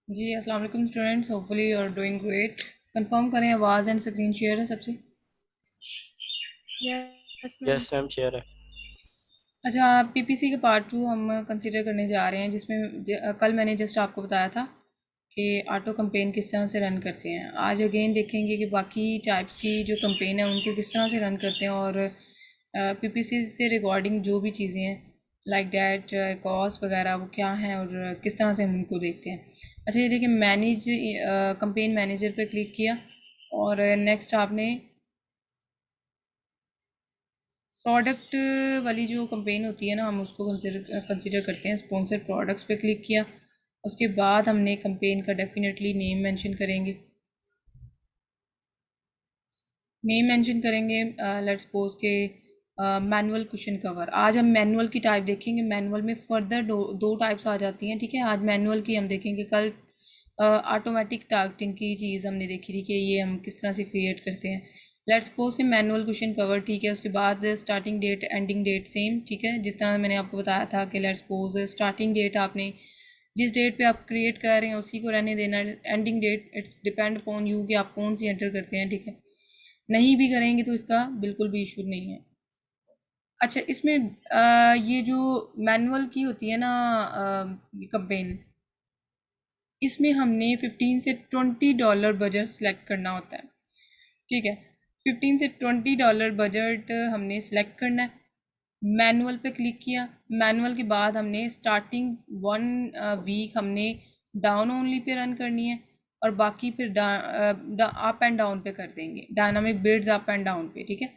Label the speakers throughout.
Speaker 1: जी अस्सलाम वालेकुम students, hopefully you are doing great. Confirm करें आवाज़ एंड स्क्रीन शेयर है सबसे।
Speaker 2: Yes ma'am.
Speaker 3: Yes ma'am, share है।
Speaker 1: अच्छा, पीपीसी का पार्ट 2 हम कंसीडर करने जा रहे हैं, जिसमें कल मैंने जस्ट आपको बताया था कि ऑटो कंपेन किस तरह से रन करते हैं। आज अगेन देखेंगे कि बाकी टाइप्स की जो कंपेन है उनको किस तरह से रन करते हैं, और पीपीसी से रिगार्डिंग जो भी चीज़ें हैं लाइक डैट कॉस्ट वगैरह वो क्या हैं और किस तरह से हम उनको देखते हैं। अच्छा, ये देखिए, मैनेज कंपेन मैनेजर पे क्लिक किया और नेक्स्ट आपने प्रोडक्ट वाली जो कंपेन होती है ना, हम उसको कंसिडर करते हैं। स्पॉन्सर प्रोडक्ट्स पे क्लिक किया, उसके बाद हमने कंपेन का डेफिनेटली नेम मेंशन करेंगे। नेम मेंशन करेंगे, लेट्स सपोज के मैनुअल कुशन कवर। आज हम मैनुअल की टाइप देखेंगे। मैनुअल में फर्दर दो टाइप्स आ जाती हैं, ठीक है। आज मैनुअल की हम देखेंगे, कल ऑटोमेटिक टारगेटिंग की चीज़ हमने देखी थी कि ये हम किस तरह से क्रिएट करते हैं। लेट्स सपोज के मैनुअल क्वेश्चन कवर, ठीक है। उसके बाद starting date ending date same, ठीक है, जिस तरह मैंने आपको बताया था कि लेट्स सपोज स्टार्टिंग डेट आपने जिस डेट पे आप क्रिएट कर रहे हैं उसी को रहने देना। Ending date it's depend upon you कि आप कौन सी एंटर करते हैं, ठीक है। नहीं भी करेंगे तो इसका बिल्कुल भी इशू नहीं है। अच्छा, इसमें ये जो मैनुअल की होती है ना कंपेन, इसमें हमने 15 से 20 डॉलर बजट सेलेक्ट करना होता है, ठीक है। 15 से 20 डॉलर बजट हमने सेलेक्ट करना है। मैनुअल पे क्लिक किया। मैनुअल के बाद हमने स्टार्टिंग 1 वीक हमने डाउन ओनली पे रन करनी है, और बाकी फिर अप एंड डाउन पे कर देंगे, dynamic bids up and down पे, ठीक है।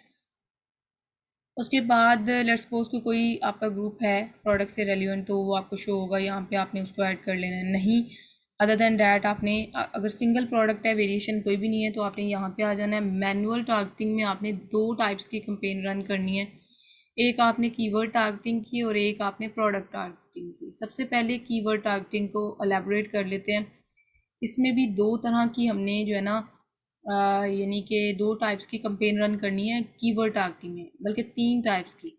Speaker 1: उसके बाद लेट्स सपोज कि कोई आपका ग्रुप है प्रोडक्ट से रेलिवेंट, तो वो आपको शो होगा यहाँ पे, आपने उसको ऐड कर लेना है। नहीं, अदर देन डैट आपने अगर सिंगल प्रोडक्ट है, वेरिएशन कोई भी नहीं है, तो आपने यहाँ पे आ जाना है। मैनुअल टारगेटिंग में आपने दो टाइप्स की कंपेन रन करनी है। एक आपने कीवर्ड टारगेटिंग की और एक आपने प्रोडक्ट टारगेटिंग की। सबसे पहले कीवर्ड टारगेटिंग को एलैबोरेट कर लेते हैं। इसमें भी दो तरह की हमने जो है ना यानी कि दो टाइप्स की कंपेन रन करनी है कीवर्ड टारगेटिंग में, बल्कि तीन टाइप्स की।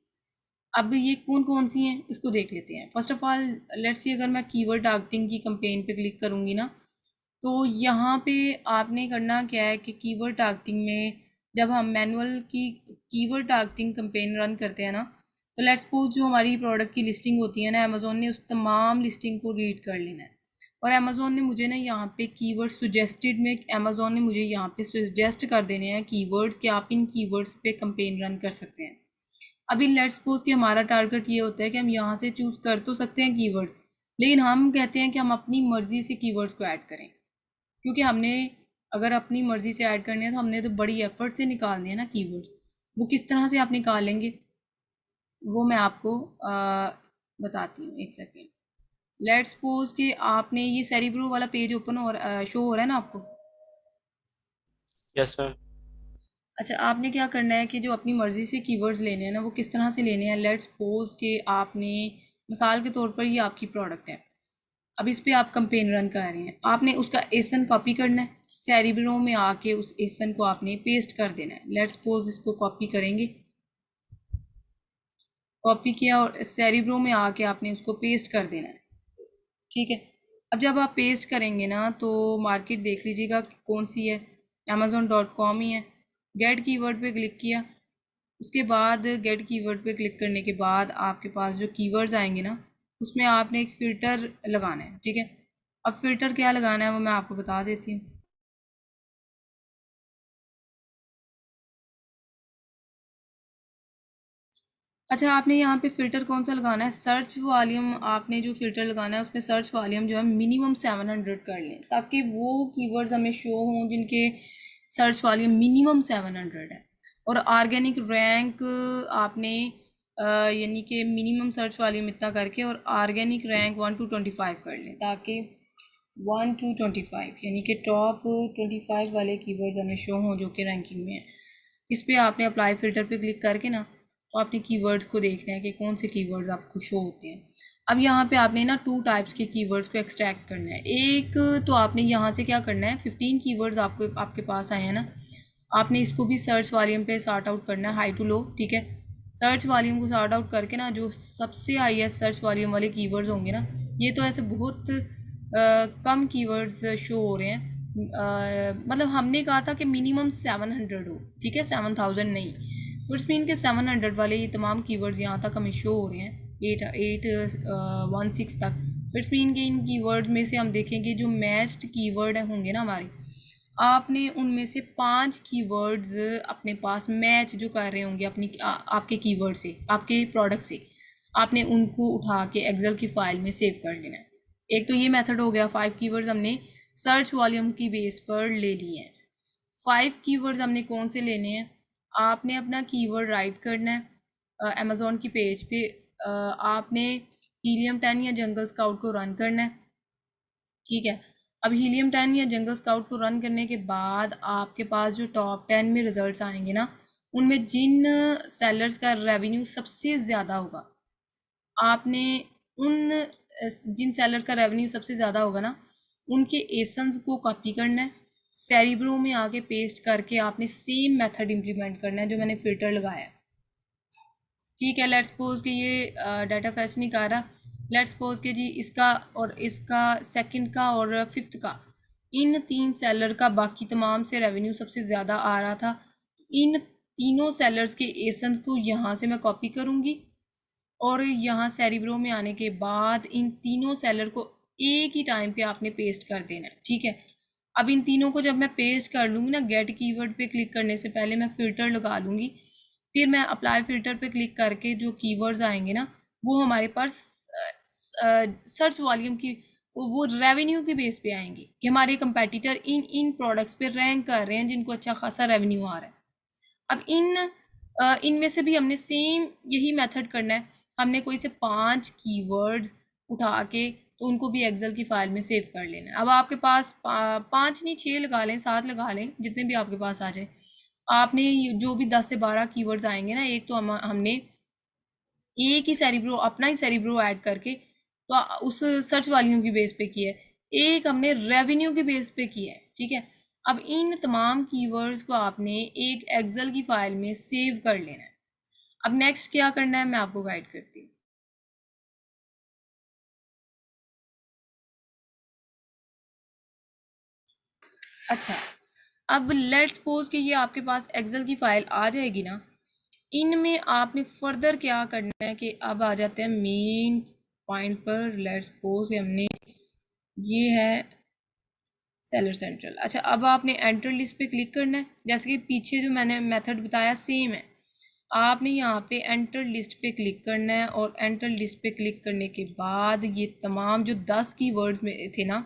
Speaker 1: अब ये कौन कौन सी हैं इसको देख लेते हैं। First of all let's see, अगर मैं कीवर्ड टारगेटिंग की कंपेन पे क्लिक करूँगी ना, तो यहाँ पे आपने करना क्या है कि कीवर्ड टारगेटिंग में जब हम मैनुअल की कीवर्ड टारगेटिंग कंपेन रन करते हैं ना, तो लेट्स सपोज जो हमारी प्रोडक्ट की लिस्टिंग होती है ना, अमेजोन ने उस तमाम लिस्टिंग को रीड कर लेना है। और अमेजोन ने मुझे ना यहाँ पे कीवर्ड सुजेस्टेड में, अमेजोन ने मुझे यहाँ पे सुजेस्ट कर देने हैं कीवर्ड्स कि आप इन कीवर्ड्स पे कंपेन रन कर सकते हैं। अभी लेट्स सपोज कि हमारा टारगेट ये होता है कि हम यहाँ से चूज़ कर तो सकते हैं कीवर्ड्स, लेकिन हम कहते हैं कि हम अपनी मर्ज़ी से कीवर्ड्स को ऐड करें, क्योंकि हमने अगर अपनी मर्ज़ी से ऐड करने हैं तो हमने तो बड़ी एफर्ट से निकालने हैं ना कीवर्ड्स। वो किस तरह से आप निकालेंगे वो मैं आपको बताती हूँ, एक सेकेंड। लेट्स सपोज कि आपने ये सेरिब्रो वाला पेज ओपन हो शो हो रहा है ना आपको।
Speaker 3: Yes ma'am.
Speaker 1: अच्छा, आपने क्या करना है कि जो अपनी मर्ज़ी से कीवर्ड्स लेने हैं ना, वो किस तरह से लेने हैं। लेट्स सपोज कि आपने मिसाल के तौर पर ये आपकी प्रोडक्ट है, अब इस पे आप कंपेन रन कर रहे हैं। आपने उसका एसन कॉपी करना है, सेरिब्रो में आके उस एसन को आपने पेस्ट कर देना है। लेट्स सपोज इसको कॉपी करेंगे, कॉपी किया और सेरिब्रो में आके आपने उसको पेस्ट कर देना है, ठीक है। अब जब आप पेस्ट करेंगे ना, तो मार्केट देख लीजिएगा कौन सी है, amazon.com ही है। गेट कीवर्ड पे क्लिक किया। उसके बाद गेट कीवर्ड पे क्लिक करने के बाद आपके पास जो कीवर्ड्स आएंगे ना, उसमें आपने एक फ़िल्टर लगाना है, ठीक है। अब फ़िल्टर क्या लगाना है वो मैं आपको बता देती हूँ। अच्छा, आपने यहाँ पे फ़िल्टर कौन सा लगाना है, सर्च वॉल्यूम। आपने जो फ़िल्टर लगाना है उसमें सर्च वॉल्यूम जो है मिनिमम 700 कर लें, ताकि वो कीवर्ड्स हमें शो हों जिनके सर्च वॉल्यूम मिनिमम 700 है। और ऑर्गेनिक रैंक आपने यानी कि मिनिमम सर्च वॉल्यूम इतना करके और ऑर्गेनिक रैंक 1 to 25 कर लें, ताकि 1 to 25 यानी कि टॉप 25 वाले कीवर्ड्स हमें शो हों जो कि रैंकिंग में है। इस पर आपने अप्लाई फ़िल्टर पे क्लिक करके ना, तो आपने कीवर्ड्स को देखना है कि कौन से कीवर्ड्स आपको शो होते हैं। अब यहाँ पे आपने ना 2 टाइप्स के कीवर्ड्स को एक्सट्रैक्ट करना है। एक तो आपने यहाँ से क्या करना है, 15 कीवर्ड्स आपको आपके पास आए हैं ना, आपने इसको भी सर्च वॉल्यूम पे सॉर्ट आउट करना है, हाई टू लो, ठीक है। सर्च वॉल्यूम को सॉर्ट आउट करके ना, जो सबसे हाईएस्ट सर्च वॉल्यूम वाले कीवर्ड्स होंगे ना, ये तो ऐसे बहुत कम कीवर्ड्स शो हो रहे हैं। मतलब हमने कहा था कि मिनिमम 700 हो, ठीक है, 7000 नहीं। तो इट्स मीन के 700 वाले ये तमाम कीवर्ड्स यहाँ तक हमें शो हो रहे हैं, 8816 तक। तो इट्स मीन कि इन कीवर्ड में से हम देखेंगे जो मैच्ड कीवर्ड होंगे ना हमारे, आपने उनमें से 5 कीवर्ड्स अपने पास मैच जो कर रहे होंगे अपनी आपके कीवर्ड से, आपके प्रोडक्ट से, आपने उनको उठा के एक्सेल की फाइल में सेव कर लेना है। एक तो ये मेथड हो गया, 5 कीवर्ड्स हमने सर्च वॉल्यूम की बेस पर ले लिए हैं। 5 कीवर्ड्स हमने कौन से लेने हैं, आपने अपना कीवर्ड राइट करना है अमेज़ोन की पेज पे। आपने हीलियम 10 या जंगल स्काउट को रन करना है, ठीक है। अब हीलियम 10 या जंगल स्काउट को रन करने के बाद आपके पास जो टॉप 10 में रिजल्ट्स आएंगे ना, उनमें जिन सेलर्स का रेवेन्यू सबसे ज़्यादा होगा, आपने उन जिन सेलर का रेवेन्यू सबसे ज़्यादा होगा ना, उनके एसन्स को कॉपी करना है, सेरिब्रो में आके पेस्ट करके आपने सेम मेथड इम्प्लीमेंट करना है जो मैंने फ़िल्टर लगाया है, ठीक है। लेट्स सपोज कि ये डाटा फैच नहीं कर रहा, लेट्स सपोज कि जी इसका और इसका सेकंड का और फिफ्थ का, इन 3 सेलर का बाकी तमाम से रेवेन्यू सबसे ज़्यादा आ रहा था। इन तीनों सेलर्स के एसन्स को यहाँ से मैं कॉपी करूँगी और यहाँ सेरिब्रो में आने के बाद इन तीनों सेलर को एक ही टाइम पे आपने पेस्ट कर देना है, ठीक है। अब इन तीनों को जब मैं पेस्ट कर लूँगी ना, गेट कीवर्ड पे क्लिक करने से पहले मैं फ़िल्टर लगा लूँगी, फिर मैं अप्लाई फ़िल्टर पे क्लिक करके जो कीवर्ड्स आएंगे ना, वो हमारे पास सर्च वॉल्यूम की, वो रेवेन्यू के बेस पे आएंगे कि हमारे कंपेटिटर इन इन प्रोडक्ट्स पे रैंक कर रहे हैं जिनको अच्छा खासा रेवेन्यू आ रहा है। अब इनमें से भी हमने सेम यही मेथड करना है, हमने कोई से 5 कीवर्ड्स उठा के तो उनको भी एक्सेल की फाइल में सेव कर लेना है। अब आपके पास 5 नहीं 6 लगा लें, 7 लगा लें, जितने भी आपके पास आ जाए। आपने जो भी 10 से 12 कीवर्ड्स आएंगे ना, एक तो हमने एक ही सेरिब्रो, अपना ही सेरिब्रो ऐड करके तो उस सर्च वॉल्यूम की बेस पे किया है, एक हमने रेवेन्यू के बेस पे किया है, ठीक है। अब इन तमाम कीवर्ड्स को आपने एक एक्सेल की फाइल में सेव कर लेना है। अब नेक्स्ट क्या करना है मैं आपको गाइड करती हूँ। अच्छा, अब लेट्स सपोज कि ये आपके पास एक्सेल की फाइल आ जाएगी ना, इनमें आपने फर्दर क्या करना है कि अब आ जाते हैं मेन पॉइंट पर। लेट्स सपोज हमने ये है सेलर सेंट्रल। अच्छा, अब आपने एंटर लिस्ट पे क्लिक करना है, जैसे कि पीछे जो मैंने मेथड बताया सेम है। आपने यहाँ पे एंटर लिस्ट पे क्लिक करना है और एंटर लिस्ट पे क्लिक करने के बाद ये तमाम जो 10 कीवर्ड्स में थे ना,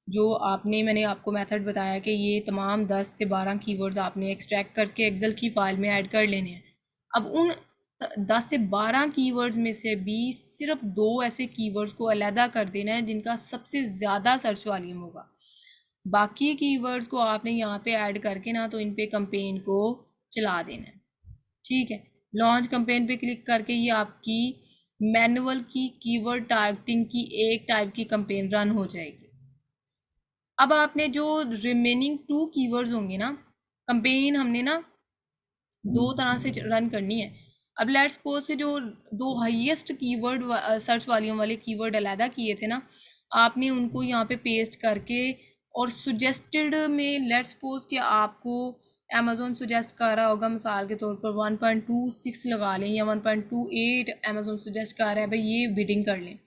Speaker 1: जो आपने, मैंने आपको मेथड बताया कि ये तमाम 10 से 12 कीवर्ड्स आपने एक्सट्रैक्ट करके एक्सेल की फाइल में ऐड कर लेने हैं। अब उन 10 से 12 कीवर्ड्स में से भी सिर्फ 2 ऐसे कीवर्ड्स को अलहदा कर देना है जिनका सबसे ज़्यादा सर्च वॉल्यूम होगा। बाकी कीवर्ड्स को आपने यहाँ पे ऐड करके ना तो इन पे कंपेन को चला देना है, ठीक है। लॉन्च कंपेन पे क्लिक करके ये आपकी मैनुअल की कीवर्ड टारगेटिंग की एक टाइप की कंपेन रन हो जाएगी। अब आपने जो रिमेनिंग 2 कीवर्ड्स होंगे ना, कंपेन हमने ना 2 तरह से रन करनी है। अब लेट्स सपोज के जो 2 हाईएस्ट कीवर्ड सर्च वॉल्यूम वाले कीवर्ड अलहदा किए थे ना, आपने उनको यहाँ पे पेस्ट करके और सुजेस्टेड में लेट्स सपोज कि आपको अमेज़ोन सुजेस्ट कर रहा होगा मिसाल के तौर पर 1.26 लगा लें या 1.28 अमेज़ोन सुजेस्ट कर रहा है भाई ये बिडिंग कर लें।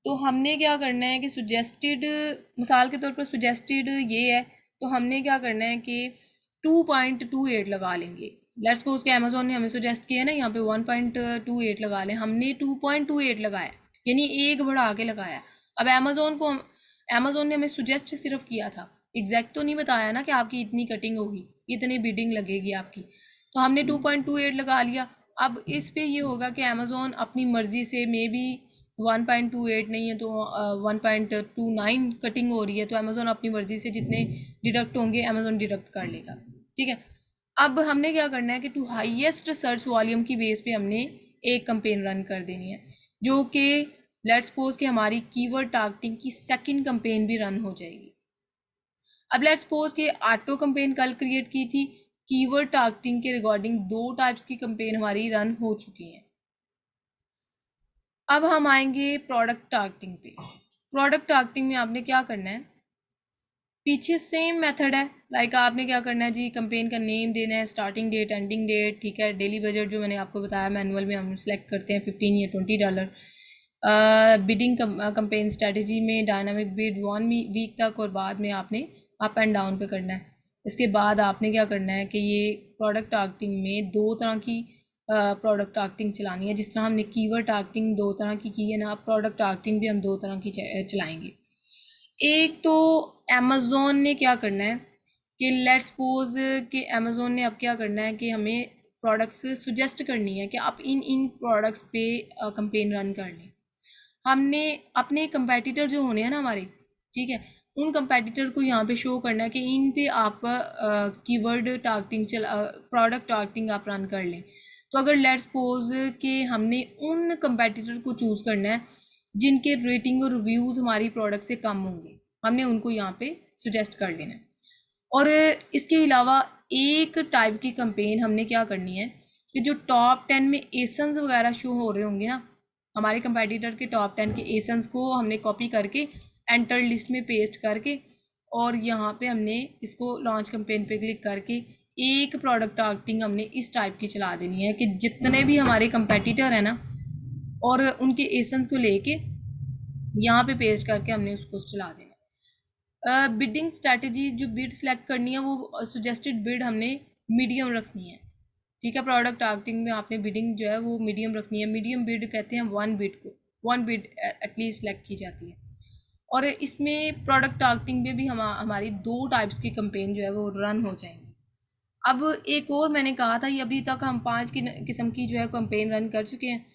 Speaker 1: तो हमने क्या करना है कि सुजेस्टेड, मिसाल के तौर पर सुजेस्टेड ये है, तो हमने क्या करना है कि 2.28 लगा लेंगे। लेट्स सपोज कि अमेज़ोन ने हमें सुजेस्ट किया है ना, यहाँ पे 1.28 लगा लें, हमने 2.28 लगाया, यानी एक बढ़ा के लगाया। अब अमेज़ोन ने हमें सुजेस्ट सिर्फ किया था, एग्जैक्ट तो नहीं बताया ना कि आपकी इतनी कटिंग होगी, इतनी बिडिंग लगेगी आपकी। तो हमने 2.28 लगा लिया। अब इस पे ये होगा कि अमेज़ोन अपनी मर्ज़ी से मे बी 1.28 नहीं है तो 1.29 कटिंग हो रही है, तो अमेज़ोन अपनी मर्ज़ी से जितने डिडक्ट होंगे अमेज़ोन डिडक्ट कर लेगा, ठीक है। अब हमने क्या करना है कि टू हाईएस्ट सर्च वॉल्यूम की बेस पे हमने एक कंपेन रन कर देनी है, जो कि लेट्स सपोज कि हमारी कीवर्ड टारगेटिंग की सेकंड कंपेन भी रन हो जाएगी। अब लेट्स सपोज कि ऑटो कंपेन कल क्रिएट की थी, कीवर्ड टारगेटिंग के रिगार्डिंग 2 टाइप्स की कंपेन हमारी रन हो चुकी हैं। अब हम आएंगे प्रोडक्ट टारगेटिंग पे। प्रोडक्ट टारगेटिंग में आपने क्या करना है, पीछे सेम मेथड है। लाइक आपने क्या करना है जी, कंपेन का नेम देना है, स्टार्टिंग डेट, एंडिंग डेट, ठीक है। डेली बजट जो मैंने आपको बताया मैनुअल में हम सेलेक्ट करते हैं 15 या $20। बिडिंग कंपेन स्ट्रेटजी में डायनामिक बिड 1 वीक तक, और बाद में आपने अप एंड डाउन पे करना है। इसके बाद आपने क्या करना है कि ये प्रोडक्ट टारगेटिंग में दो तरह की प्रोडक्ट टारगेटिंग चलानी है। जिस तरह हमने कीवर्ड टारगेटिंग दो तरह की है ना, प्रोडक्ट टारगेटिंग भी हम दो तरह की चलाएंगे। एक तो अमेज़ोन ने क्या करना है कि लेट्स सपोज कि अमेज़ोन ने अब क्या करना है कि हमें प्रोडक्ट्स सुजेस्ट करनी है कि आप इन इन प्रोडक्ट्स पे कंपेन रन कर लें। हमने अपने कंपेटिटर जो होने हैं ना हमारे, ठीक है, उन कंपेटिटर को यहाँ पे शो करना है कि इन पे आप कीवर्ड टारगेटिंग प्रोडक्ट टारगेटिंग आप रन कर लें। तो अगर लेट्स सपोज कि हमने उन कंपेटिटर को चूज़ करना है जिनके रेटिंग और रिव्यूज़ हमारी प्रोडक्ट से कम होंगे, हमने उनको यहाँ पे सुजेस्ट कर लेना है। और इसके अलावा एक टाइप की कंपेन हमने क्या करनी है कि जो टॉप 10 में एसन्स वगैरह शो हो रहे होंगे ना, हमारे कंपेटिटर के टॉप 10 के एसन्स को हमने कॉपी करके एंटर लिस्ट में पेस्ट करके, और यहाँ पे हमने इसको लॉन्च कंपेन पे क्लिक करके एक प्रोडक्ट टारगेटिंग हमने इस टाइप की चला देनी है कि जितने भी हमारे कंपेटिटर हैं ना, और उनके एसन्स को लेके यहाँ पे पेस्ट करके हमने उसको चला देना। बिडिंग स्ट्रैटेजी, जो बिड सेलेक्ट करनी है वो सजेस्टेड बिड हमने मीडियम रखनी है, ठीक है। प्रोडक्ट टारगेटिंग में आपने बिडिंग जो है वो मीडियम रखनी है। मीडियम बिड कहते हैं 1 बिड को, 1 बिड एटलीस्ट सेलेक्ट की जाती है। और इसमें प्रोडक्ट टारगेटिंग में भी हमारी दो टाइप्स की कंपेन जो है वो रन हो जाएंगी। अब एक और मैंने कहा था, ये अभी तक हम 5 किस्म की जो है कंपेन रन कर चुके हैं।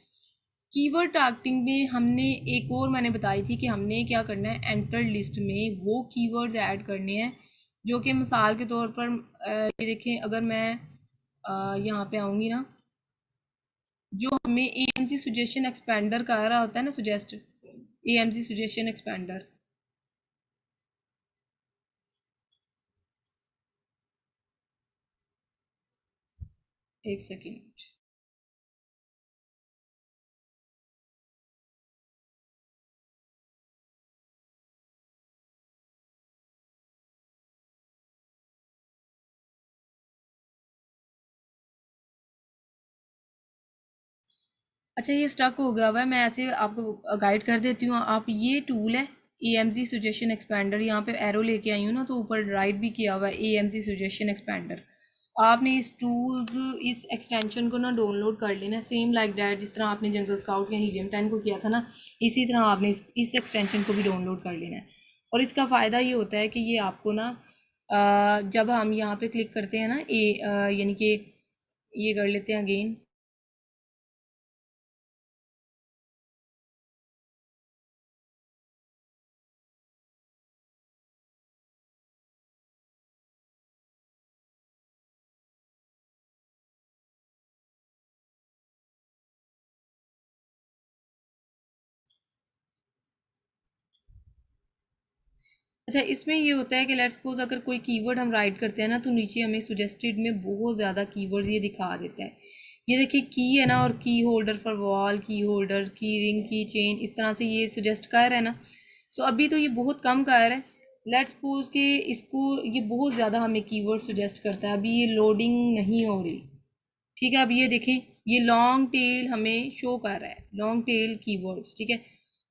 Speaker 1: कीवर्ड टारगेटिंग में हमने एक और मैंने बताई थी कि हमने क्या करना है, एंटर लिस्ट में वो कीवर्ड्स ऐड करने हैं जो कि मिसाल के तौर पर ये देखें, अगर मैं यहाँ पे आऊँगी ना, जो हमें एएमसी सजेशन एक्सपेंडर कह रहा होता है ना, सजेस्ट एएमसी सजेशन एक्सपेंडर, एक सेकेंड। अच्छा, ये स्टक हो गया हुआ है, मैं ऐसे आपको गाइड कर देती हूँ। आप, ये टूल है एएमसी सजेशन एक्सपेंडर, यहाँ पे एरो लेके आई हूँ ना, तो ऊपर राइट भी किया हुआ है एएमसी सजेशन एक्सपेंडर। आपने इस टूल्स, इस एक्सटेंशन को ना डाउनलोड कर लेना है, सेम लाइक डैट जिस तरह आपने जंगल स्काउट या हीलियम 10 को किया था ना, इसी तरह आपने इस एक्सटेंशन को भी डाउनलोड कर लेना है। और इसका फ़ायदा ये होता है कि ये आपको ना जब हम यहाँ पे क्लिक करते हैं ना, यानी कि ये कर लेते हैं अगेन। अच्छा, इसमें ये होता है कि लेट्स सपोज अगर कोई कीवर्ड हम राइट करते हैं ना, तो नीचे हमें सुजेस्टेड में बहुत ज़्यादा कीवर्ड्स ये दिखा देता है। ये देखिए की है ना, और की होल्डर फॉर वॉल, की होल्डर, की रिंग, की चेन, इस तरह से ये सुजेस्ट कर रहा है ना। सो अभी तो ये बहुत कम कर रहा है। लेट्स सपोज कि इसको, ये बहुत ज़्यादा हमें कीवर्ड सुजेस्ट करता है। अभी ये लोडिंग नहीं हो रही, ठीक है। अब ये देखें, ये लॉन्ग टेल हमें शो कर रहा है, लॉन्ग टेल कीवर्ड्स, ठीक है।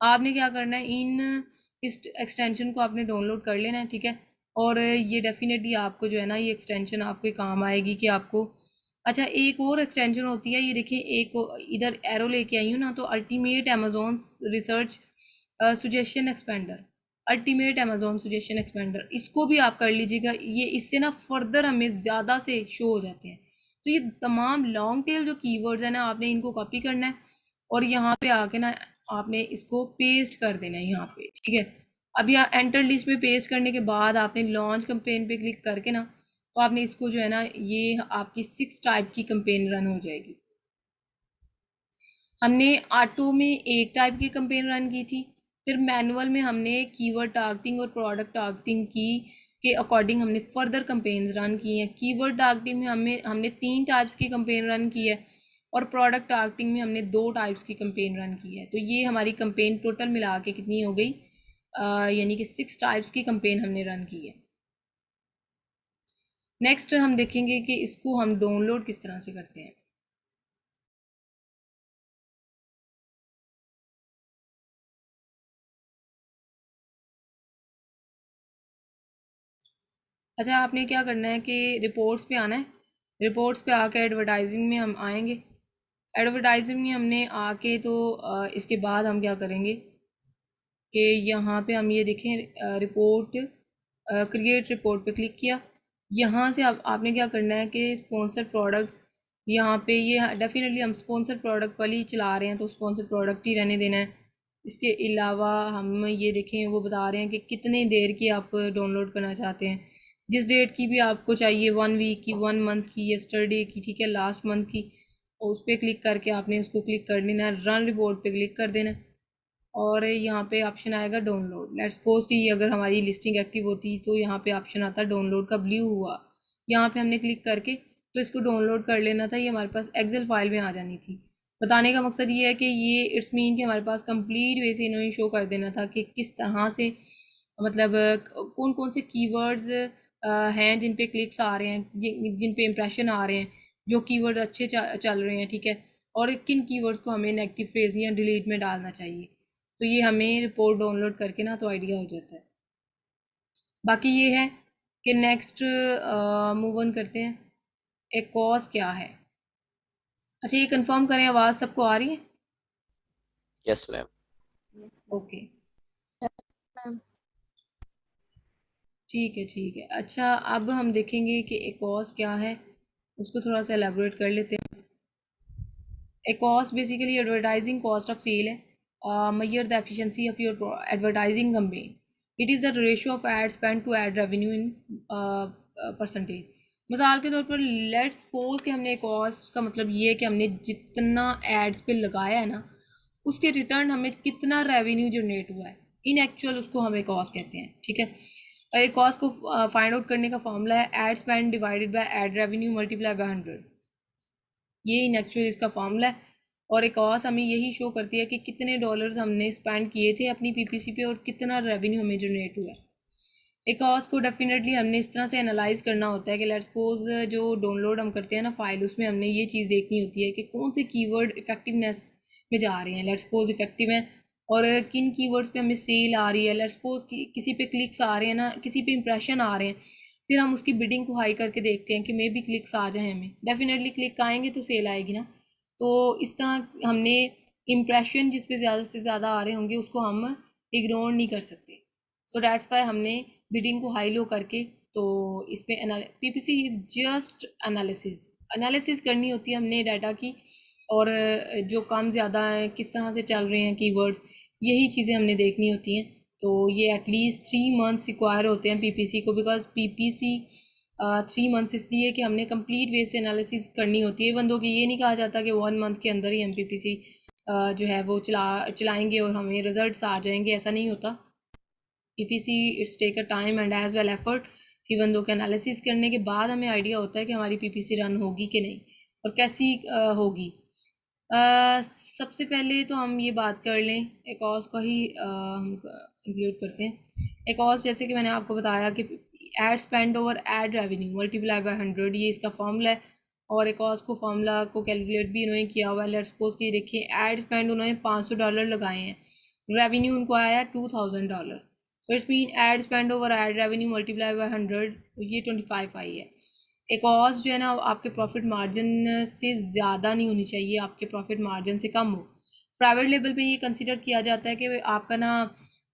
Speaker 1: आपने क्या करना है, इन इस एक्सटेंशन को आपने डाउनलोड कर लेना है, ठीक है। और ये डेफिनेटली आपको जो है ना, ये एक्सटेंशन आपके काम आएगी कि आपको, अच्छा एक और एक्सटेंशन होती है, ये देखिए, एक इधर एरो लेके आई हूँ ना, तो ultimate Amazon research suggestion expander, ultimate Amazon suggestion expander, इसको भी आप कर लीजिएगा। ये इससे ना फर्दर हमें ज़्यादा से शो हो जाते हैं। तो ये तमाम लॉन्ग टेल जो कीवर्ड्स हैं ना, आपने इनको कॉपी करना है और यहाँ पे आके ना आपने इसको पेस्ट कर देना है यहाँ पे, ठीक है। अब यहाँ एंटर लिस्ट में पेस्ट करने के बाद आपने लॉन्च कंपेन पे क्लिक करके ना, तो आपने इसको जो है ना, ये आपकी 6 टाइप की कंपेन रन हो जाएगी। हमने ऑटो में एक टाइप की कंपेन रन की थी, फिर मैनुअल में हमने कीवर्ड टारगेटिंग और प्रोडक्ट टारगेटिंग की के अकॉर्डिंग हमने फर्दर कंपेन्स रन की हैं। कीवर्ड टारगेटिंग में हमने 3 टाइप्स की कंपेन रन की है। और प्रोडक्ट टारगेटिंग में हमने 2 टाइप्स की कंपेन रन की है। तो ये हमारी कंपेन टोटल मिला के कितनी हो गई, यानी कि 6 टाइप्स की कंपेन हमने रन की है। नेक्स्ट हम देखेंगे कि इसको हम डाउनलोड किस तरह से करते हैं। अच्छा, आपने क्या करना है कि रिपोर्ट्स पे आना है। रिपोर्ट्स पे आके एडवर्टाइजिंग में हम आएंगे। एडवर्टाइजिंग में हमने आके तो इसके बाद हम क्या करेंगे कि यहाँ पे हम ये देखें रिपोर्ट, क्रिएट रिपोर्ट पे क्लिक किया। यहाँ से आपने क्या करना है कि स्पॉन्सर प्रोडक्ट्स, यहाँ पे ये डेफिनेटली हम स्पॉन्सर प्रोडक्ट वाली ही चला रहे हैं तो स्पॉन्सर प्रोडक्ट ही रहने देना है। इसके अलावा हम ये देखें, वो बता रहे हैं कि कितने देर की आप डाउनलोड करना चाहते हैं, जिस डेट की भी आपको चाहिए, 1 वीक की, 1 मंथ की, यस्टरडे की, ठीक है, लास्ट मंथ की, उस पर क्लिक करके आपने उसको क्लिक कर देना है, रन रिपोर्ट पे क्लिक कर देना है और यहाँ पे ऑप्शन आएगा डाउनलोड। लेट्स सपोज कि अगर हमारी लिस्टिंग एक्टिव होती तो यहाँ पे ऑप्शन आता डाउनलोड का, ब्लू हुआ, यहाँ पे हमने क्लिक करके तो इसको डाउनलोड कर लेना था। ये हमारे पास एक्सेल फाइल में आ जानी थी। बताने का मकसद ये है कि ये इट्स मीन कि हमारे पास कंप्लीट वे से इन्होंने शो कर देना था कि किस तरह से, मतलब कौन कौन से कीवर्ड्स हैं जिन पे क्लिक्स आ रहे हैं, जिन पे इम्प्रेशन आ रहे हैं, जो कीवर्ड अच्छे चल रहे हैं, ठीक है, और किन कीवर्ड्स को हमें नेगेटिव फ्रेज या डिलीट में डालना चाहिए। तो ये हमें रिपोर्ट डाउनलोड करके ना तो आइडिया हो जाता है। बाकी ये है कि नेक्स्ट मूव ऑन करते हैं। एक कॉज क्या है। अच्छा, ये कंफर्म करें, आवाज़ सबको आ रही है?
Speaker 2: Yes ma'am.
Speaker 1: ओके, ठीक है ठीक है। अच्छा, अब हम देखेंगे कि एक कॉज क्या है, उसको थोड़ा सा एलेबोरेट कर लेते हैं। A cost basically advertising cost of sale है, measure the efficiency of your advertising campaign. It is the ratio of ad spend to ad revenue in percentage. मिसाल के तौर पर लेट्स सपोज कि हमने कॉस्ट का मतलब ये है कि हमने जितना एड्स पे लगाया है ना, उसके रिटर्न हमें कितना रेवेन्यू जनरेट हुआ है, इन एक्चुअल उसको हमें कॉस्ट कहते हैं, ठीक है। और एक कॉस्ट को फाइंड आउट करने का फॉर्मूला है ad spend divided by ad revenue multiply by 100। ये इन एक्चुअल इसका फॉर्मूला है। और एक और हमें यही शो करती है कि कितने डॉलर्स हमने स्पेंड किए थे अपनी पीपीसी पे और कितना रेवेन्यू हमें जनरेट हुआ है। एक और को डेफिनेटली हमने इस तरह से एनालाइज करना होता है कि लेट्स सपोज जो डाउनलोड हम करते हैं ना फाइल, उसमें हमने ये चीज़ देखनी होती है कि कौन से कीवर्ड इफेक्टिवनेस में जा रहे हैं, लेट्स सपोज इफेक्टिव हैं, और किन कीवर्ड्स पे हमें सेल आ रही है, लेट्स सपोज किसी पे क्लिक्स आ रहे हैं ना, किसी पे इंप्रेशन आ रहे हैं, फिर हम उसकी बिडिंग को हाई करके देखते हैं कि मे भी क्लिक्स आ जाए, हमें डेफिनेटली क्लिक आएंगे तो सेल आएगी ना। तो इस तरह हमने इम्प्रेशन जिस पे ज़्यादा से ज़्यादा आ रहे होंगे उसको हम इग्नोर नहीं कर सकते। सो डैट्स वाई हमने बिडिंग को हाई लो करके तो इस पे PPC is just analysis, analysis करनी होती है हमने डाटा की, और जो कम ज़्यादा है, किस तरह से चल रहे हैं कीवर्ड्स, यही चीज़ें हमने देखनी होती हैं। तो ये एटलीस्ट 3 मंथ्स रिक्वायर होते हैं पीपीसी को, बिकॉज पीपीसी 3 मंथ्स इसलिए कि हमने कंप्लीट वे से एनालिसिस करनी होती है। बंदों की ये नहीं कहा जाता कि 1 मंथ के अंदर ही हम पीपीसी जो है वो चलाएंगे और हमें रिजल्ट्स आ जाएंगे, ऐसा नहीं होता। PPC it's take a time and as well effort. Even दो के एनालिसिस करने के बाद हमें आइडिया होता है कि हमारी पीपीसी रन होगी कि नहीं और कैसी होगी। सबसे पहले तो हम ये बात कर लें एकॉस का ही हम इंक्लूड करते हैं। एकॉस जैसे कि मैंने आपको बताया कि ad spend over ad revenue multiply by 100, ये इसका फॉर्मूला है। और एकॉस को फॉर्मूला को कैलकुलेट भी इन्होंने किया हुआ है। लेट्स सपोज कि देखिए एड स्पेंड उन्होंने $500 लगाए हैं, रेवेन्यू उनको आया $2000। तो it's mean ad spend over ad revenue multiply by 100, ये 25 आई है। एक कॉस्ट जो है ना आपके प्रॉफिट मार्जिन से ज़्यादा नहीं होनी चाहिए, आपके प्रॉफिट मार्जिन से कम हो। प्राइवेट लेवल पे ये कंसिडर किया जाता है कि आपका ना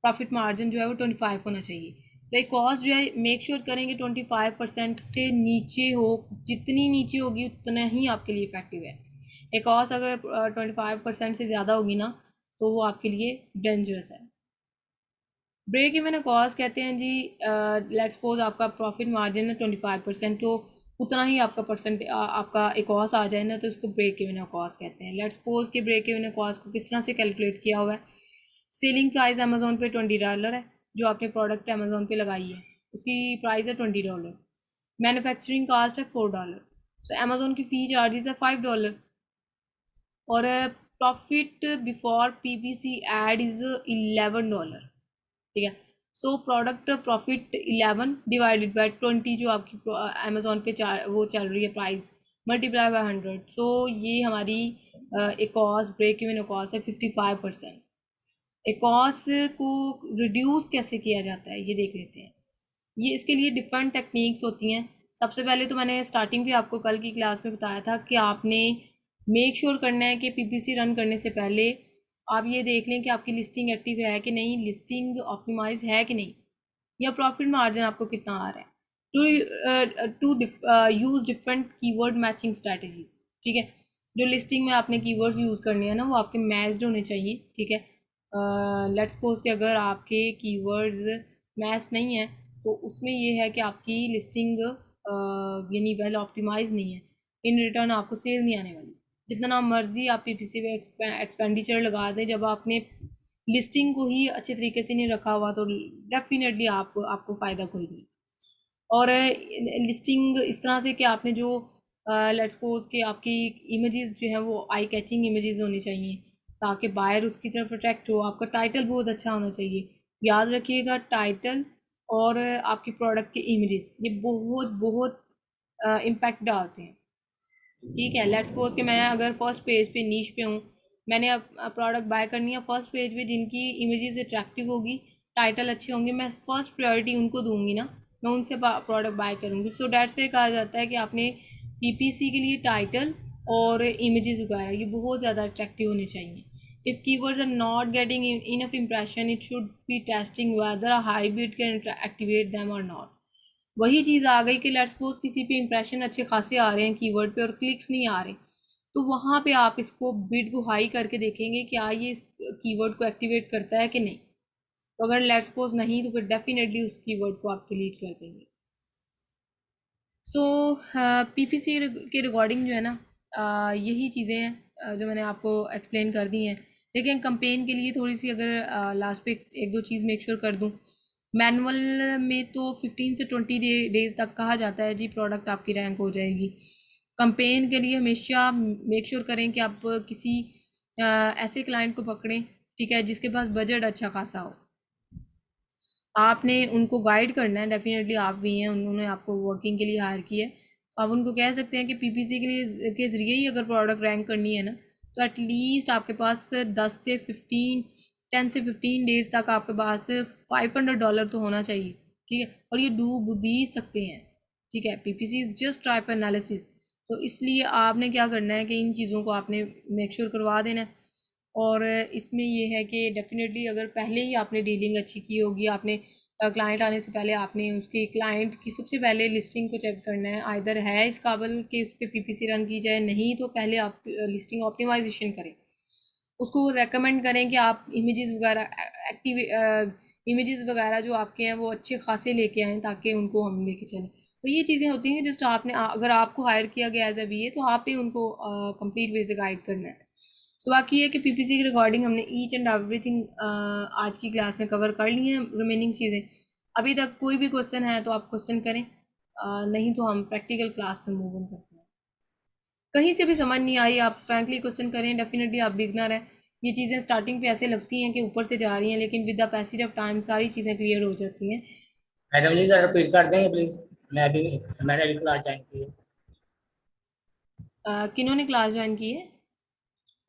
Speaker 1: प्रॉफिट मार्जिन जो है वो 25 होना चाहिए। तो एक कॉस्ट जो है मेक श्योर करेंगे 25% से नीचे हो, जितनी नीचे होगी उतना ही आपके लिए इफेक्टिव है। एक कॉस्ट अगर 25% से ज़्यादा होगी ना तो वो आपके लिए डेंजरस है। ब्रेक इवन कॉस्ट कहते हैं जी, लेट्स सपोज आपका प्रॉफिट मार्जिन है 25%, तो उतना ही आपका आपका एक कॉस्ट आ जाए ना तो उसको ब्रेक इवन कॉस्ट कहते हैं। लेट्स सपोज कि ब्रेक इवन कॉस्ट को किस तरह से कैलकुलेट किया हुआ है। सेलिंग प्राइस अमेजोन पे $20 है, जो आपने प्रोडक्ट अमेजोन पे लगाई है उसकी प्राइस है $20। मैन्युफैक्चरिंग कास्ट है $4, तो अमेजोन की फ़ी चार्जेस है $5। और profit before PPC ad is $11, ठीक है। So product profit 11 divided by 20 जो आपकी अमेजोन पे वो चल रही है प्राइस, मल्टीप्लाई बाय 100। सो ये हमारी एकॉस ब्रेक इवन एकॉस है 55%। एकॉस को रिड्यूस कैसे किया जाता है ये देख लेते हैं। ये इसके लिए डिफरेंट टेक्निक्स होती हैं। सबसे पहले तो मैंने स्टार्टिंग भी आपको कल की क्लास में बताया था कि आपने मेक श्योर करना है कि पीपीसी रन करने से पहले आप ये देख लें कि आपकी लिस्टिंग एक्टिव है कि नहीं, लिस्टिंग ऑप्टिमाइज है कि नहीं, या प्रॉफिट मार्जिन आपको कितना आ रहा है। To use different keyword matching strategies, ठीक है। जो लिस्टिंग में आपने कीवर्ड्स यूज़ करने हैं ना वो आपके मैच्ड होने चाहिए, ठीक है। लेट्स सपोज कि अगर आपके कीवर्ड्स मैच नहीं है तो उसमें ये है कि आपकी लिस्टिंग यानी वेल ऑप्टिमाइज नहीं है, इन रिटर्न आपको सेल नहीं आने वाली। जितना मर्जी आप पीपीसी पे एक्सपेंडिचर लगा दें, जब आपने लिस्टिंग को ही अच्छे तरीके से नहीं रखा हुआ तो डेफिनेटली आपको फ़ायदा कोई नहीं। और लिस्टिंग इस तरह से कि आपने जो लेट्स सपोज कि आपकी इमेजेस जो है वो आई कैचिंग इमेजेस होनी चाहिए ताकि बायर उसकी तरफ अट्रैक्ट हो। आपका टाइटल बहुत अच्छा होना चाहिए, याद रखिएगा टाइटल और आपकी प्रोडक्ट के इमेजेस ये बहुत बहुत इम्पैक्ट डालते हैं, ठीक है। लेट्स सपोज कि मैं अगर फर्स्ट पेज पे नीश पे हूँ, मैंने अब प्रोडक्ट बाय करनी है फर्स्ट पेज पे, जिनकी इमेजेस अट्रैक्टिव होगी, टाइटल अच्छे होंगे, मैं फर्स्ट प्रायोरिटी उनको दूंगी ना, मैं उनसे प्रोडक्ट बाय करूँगी। सो डैट्स वे कहा जाता है कि आपने पीपीसी के लिए टाइटल और इमेजेस वगैरह ये बहुत ज़्यादा अट्रैक्टिव होने चाहिए। If keywords are not getting enough impression it should be testing whether a hybrid can activate them और नॉट। वही चीज़ आ गई कि लेट्स सपोज किसी पे इंप्रेशन अच्छे खासे आ रहे हैं कीवर्ड पे और क्लिक्स नहीं आ रहे, तो वहाँ पे आप इसको बिड को हाई करके देखेंगे क्या ये इस कीवर्ड को एक्टिवेट करता है कि नहीं। तो अगर लेट्स सपोज नहीं तो फिर डेफिनेटली उस कीवर्ड को आप डिलीट कर देंगे। सो पीपीसी के रिगार्डिंग जो है ना यही चीज़ें हैं जो मैंने आपको एक्सप्लेन कर दी हैं। लेकिन कंपेन के लिए थोड़ी सी अगर लास्ट पे एक दो चीज़ मेक श्योर कर दूँ। मैनुअल में तो 15 से 20 डेज तक कहा जाता है जी प्रोडक्ट आपकी रैंक हो जाएगी। कंपेन के लिए हमेशा मेक श्योर करें कि आप किसी ऐसे क्लाइंट को पकड़ें, ठीक है, जिसके पास बजट अच्छा खासा हो। आपने उनको गाइड करना है, डेफिनेटली आप भी हैं, उन्होंने आपको वर्किंग के लिए हायर किया है। आप उनको कह सकते हैं कि पीपीसी के लिए के ज़रिए ही अगर प्रोडक्ट रैंक करनी है ना तो एटलीस्ट आपके पास 10 से 15 डेज तक आपके पास $500 तो होना चाहिए, ठीक है। और ये डूब भी सकते हैं, ठीक है। PPC is just type analysis, तो इसलिए आपने क्या करना है कि इन चीज़ों को आपने मेक श्योर करवा देना है। और इसमें ये है कि डेफिनेटली अगर पहले ही आपने डीलिंग अच्छी की होगी, आपने क्लाइंट आने से पहले आपने उसके क्लाइंट की सबसे पहले लिस्टिंग को चेक करना है, आइदर है इस काबिल कि उस पर पीपीसी रन की जाए, नहीं तो पहले आप लिस्टिंग ऑप्टिमाइजेशन करें, उसको रेकमेंड करें कि आप इमेजेस वगैरह एक्टिव इमेजेस वगैरह जो आपके हैं वो अच्छे खासे लेके आएँ ताकि उनको हम लेके चलें। तो ये चीज़ें होती हैं जस्ट आपने अगर आपको हायर किया गया एज अ वीए तो आप ही उनको कंप्लीट वे से गाइड करना है। तो बाकी है कि पीपीसी की रिकॉर्डिंग हमने ईच एंड एवरीथिंग आज की क्लास में कवर कर ली हैं, रिमेनिंग चीज़ें। अभी तक कोई भी क्वेश्चन है तो आप क्वेश्चन करें, नहीं तो हम प्रैक्टिकल क्लास में मूव ऑन करते हैं। कहीं से भी समझ नहीं आई आप फ्रैंकली क्वेश्चन करें, डेफिनेटली आप बिगनर हैं। ये चीज़ें स्टार्टिंग पे ऐसे लगती हैं कि ऊपर से जा रही हैं, लेकिन with the passage of time सारी चीज़ें क्लियर हो जाती हैं।
Speaker 3: मैडम जी सर रिपीट कर देंगे प्लीज। मैंने अभी क्लास ज्वाइन की है।
Speaker 1: किन्होंने क्लास ज्वाइन की है?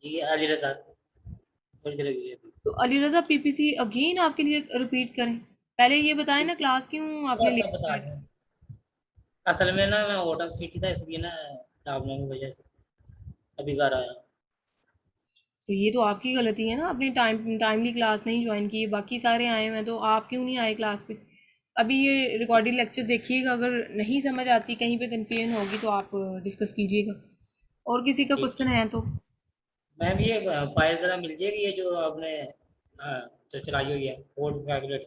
Speaker 3: जी अली रजा थोड़ी देर हुई है अभी।
Speaker 1: तो अली रज़ा पीपीसी अगेन आपके लिए रिपीट करें? पहले ये बताएं ना क्लास क्यों आपने
Speaker 3: तो बता
Speaker 1: लेट।
Speaker 3: दें, असल में ना मैं आउट ऑफ सिटी था इसलिए ना प्रॉब्लम की वजह से अभी घर आया।
Speaker 1: तो ये तो आपकी गलती है ना, अपनी टाइमली क्लास नहीं ज्वाइन की, बाकी सारे आए हुए हैं तो आप क्यों नहीं आए क्लास पे? अभी ये रिकॉर्डेड लेक्चर देखिएगा, अगर नहीं समझ आती कहीं पे कंफ्यूजन होगी तो आप डिस्कस कीजिएगा। और किसी का
Speaker 3: ठीक।
Speaker 1: क्वेश्चन है तो
Speaker 3: मैम ये फाइल जरा मिल जाएगी ये जो आपने जो चलाई हुई है कोड कैलकुलेट।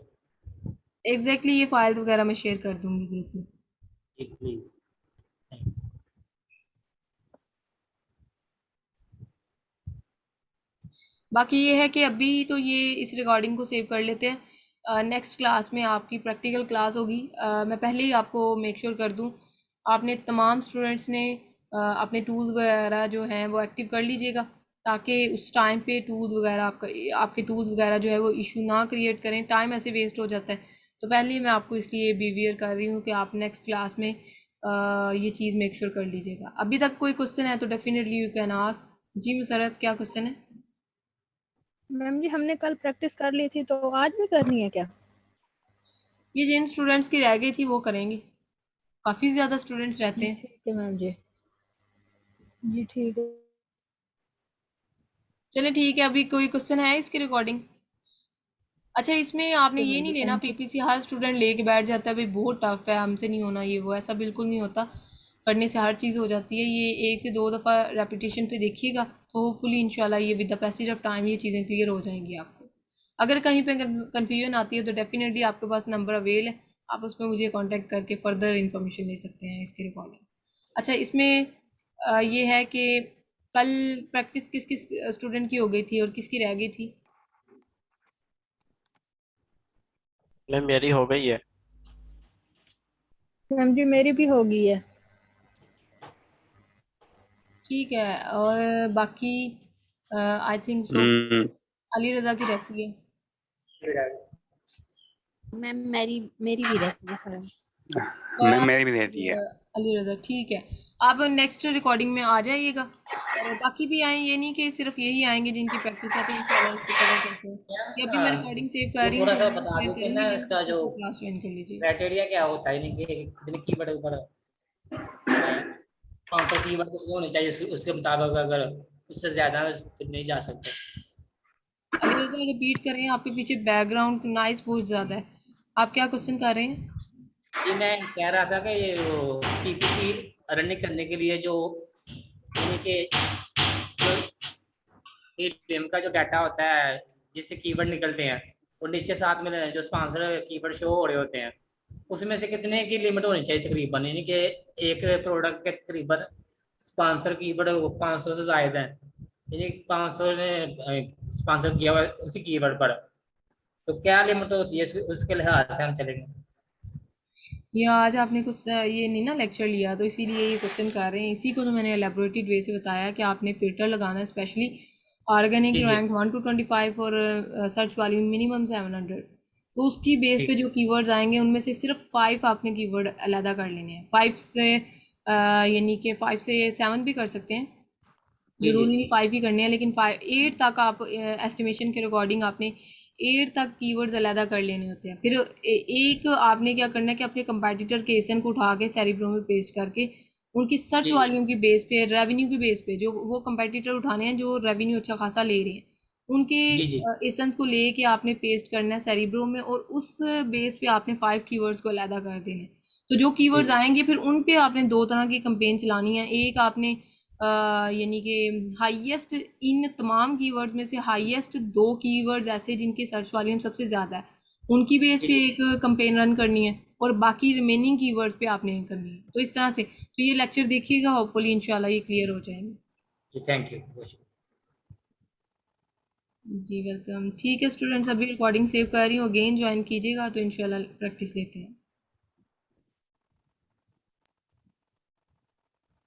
Speaker 1: एग्जैक्टली ये फाइल्स वगैरह मैं शेयर कर दूंगी ग्रुप में।
Speaker 3: जी प्लीज।
Speaker 1: बाकी ये है कि अभी तो ये इस रिकॉर्डिंग को सेव कर लेते हैं। नेक्स्ट क्लास में आपकी प्रैक्टिकल क्लास होगी। मैं पहले ही आपको मेक श्योर कर दूं, आपने तमाम स्टूडेंट्स ने अपने टूल्स वगैरह जो हैं वो एक्टिव कर लीजिएगा। ताकि उस टाइम पे टूल्स वगैरह आपके टूल्स वगैरह जो है वो इशू ना क्रिएट करें, टाइम ऐसे वेस्ट हो जाता है। तो पहले ही मैं आपको इसलिए बिहेवियर कर रही हूँ कि आप नेक्स्ट क्लास में ये चीज़ मेक श्योर कर लीजिएगा। अभी तक कोई क्वेश्चन है तो डेफिनेटली यू कैन आस्क। जी मुसरत, क्या क्वेश्चन है?
Speaker 4: मैम जी हमने कल प्रैक्टिस कर ली थी, तो आज भी करनी है क्या?
Speaker 1: ये जिन स्टूडेंट्स की रह गई थी वो करेंगे, काफ़ी ज़्यादा स्टूडेंट्स रहते हैं।
Speaker 4: ठीक है मैम जी। जी ठीक है।
Speaker 1: चलिए ठीक है, अभी कोई क्वेश्चन है इसकी रिकॉर्डिंग? अच्छा, इसमें आपने ये
Speaker 4: मैम
Speaker 1: नहीं
Speaker 4: जी
Speaker 1: लेना
Speaker 4: thank you.
Speaker 1: PPC her student लेके बैठ जाता है भाई बहुत टफ है हमसे नहीं होना ये वो, ऐसा बिल्कुल नहीं होता। करने से हर चीज़ हो जाती है। ये 1 से 2 दफ़ा रेपिटेशन पे देखिएगा तो होपफुली इंशाल्लाह ये with the passage of time ये चीज़ें क्लियर हो जाएंगी आपको। अगर कहीं पे कन्फ्यूजन आती है तो डेफिनेटली आपके पास नंबर अवेल है, आप उस पर मुझे कॉन्टैक्ट करके फर्दर इंफॉर्मेशन ले सकते हैं इसकी रिकॉर्डिंग। अच्छा, इसमें ये है कि कल प्रैक्टिस किस किस स्टूडेंट की हो गई थी और किसकी रह गई थी?
Speaker 2: मैम मेरी हो गई है।
Speaker 4: मैम जी मेरी भी हो गई है।
Speaker 1: ठीक है, और बाकी I think so Ali Raza की रहती है।
Speaker 4: मैम मेरी मेरी भी रहती है खराब।
Speaker 1: फरहान
Speaker 5: मेरी भी रहती है।
Speaker 1: अली रज़ा, ठीक है। आप नेक्स्ट रिकॉर्डिंग में आ जाइएगा और बाकी भी आएँ, ये नहीं कि सिर्फ यही आएंगे जिनकी प्रैक्टिस है तो इंशाल्लाह इस पर कवर करते हैं। ये अभी मैं रिकॉर्डिंग सेव कर
Speaker 3: ये
Speaker 1: रही हूँ,
Speaker 3: थोड़ा
Speaker 1: जब
Speaker 3: सा
Speaker 1: मैं
Speaker 3: बता
Speaker 1: शेयर
Speaker 3: देते हैं
Speaker 1: करूँगी
Speaker 3: ना
Speaker 1: लिंक
Speaker 3: इसका
Speaker 1: तो
Speaker 3: जो
Speaker 1: फिर क्लास ज्वाइन कर लीजिएगा।
Speaker 3: क्राइटेरिया क्या होता है, यानी कि कितने कीवर्ड के ऊपर 500 कीवर्ड कितने होने चाहिए, उसके मुताबिक अगर उससे ज्यादा है तो नहीं जा सकते।
Speaker 1: अली रज़ा रिपीट करें, आपके पीछे बैकग्राउंड नॉइस बहुत ज़्यादा है। आप क्या क्वेश्चन कर रहे हैं?
Speaker 3: जी मैं कह रहा था कि ये पीपीसी रनिंग करने के लिए जो यानी कि गेम का जो डाटा होता है जिससे कीवर्ड निकलते हैं और नीचे साथ में जो स्पॉन्सर कीवर्ड शो हो रहे होते हैं उसमें से कितने की लिमिट होनी चाहिए तकरीबन, यानी कि एक प्रोडक्ट के तकरीबन स्पॉन्सर कीवर्ड 500 से ज्यादा है, यानी 500 ने स्पॉन्सर किया हुआ है उसी कीवर्ड पर, तो क्या लिमिट होती है उसके लिहाज से हम चलेंगे।
Speaker 1: ये आज आपने कुछ ये नहीं ना लेक्चर लिया तो इसीलिए ये क्वेश्चन कर रहे हैं। इसी को तो मैंने एलेबोरेटेड वे से बताया कि आपने फिल्टर लगाना है, स्पेशली ऑर्गेनिक
Speaker 3: जी जी
Speaker 1: रैंक 1 to 25 और सर्च वाली मिनिमम 700। तो उसकी बेस पे
Speaker 3: ठीक
Speaker 1: जो कीवर्ड्स आएंगे उनमें से सिर्फ 5 आपने कीवर्ड अलहदा कर लेने हैं। 5 से यानी कि 5 से 7 भी कर सकते हैं,
Speaker 3: जी जी
Speaker 1: जरूरी नहीं 5 ही करने हैं, लेकिन 8 तक आप एस्टिमेशन के रिकॉर्डिंग आपने 8 तक कीवर्ड्स अलहदा कर लेने होते हैं। फिर एक आपने क्या करना है कि अपने कंपेटिटर के एसन को उठा के सेरिब्रो में पेस्ट करके उनकी सर्च
Speaker 3: जी जी
Speaker 1: वॉल्यूम की बेस पे, रेवेन्यू की बेस पे, जो वो कंपेटिटर उठाने हैं जो रेवेन्यू अच्छा खासा ले रहे हैं, उनके
Speaker 3: जी जी
Speaker 1: एसेंस को लेके आपने पेस्ट करना है सेरिब्रो में और उस बेस पे आपने 5 कीवर्ड्स को अलहदा कर देना है। तो जो
Speaker 3: जी
Speaker 1: कीवर्ड्स
Speaker 3: जी
Speaker 1: आएंगे फिर उन पे आपने 2 तरह की कंपेन चलानी है। एक आपने यानी कि हाईएस्ट इन तमाम कीवर्ड्स में से हाईएस्ट 2 कीवर्ड्स ऐसे जिनकी सर्च वॉल्यूम सबसे ज़्यादा है उनकी बेस पे
Speaker 3: जी
Speaker 1: एक कंपेन रन करनी है और बाकी रिमेनिंग कीवर्ड्स पे आपने करनी है। तो इस तरह से तो ये लेक्चर देखिएगा, होपफुली इंशाल्लाह ये क्लियर हो जाएंगे।
Speaker 3: जी थैंक यू।
Speaker 1: जी वेलकम। ठीक है स्टूडेंट्स, अभी रिकॉर्डिंग सेव कर रही हूँ, अगेन ज्वाइन कीजिएगा तो इंशाल्लाह प्रैक्टिस लेते हैं।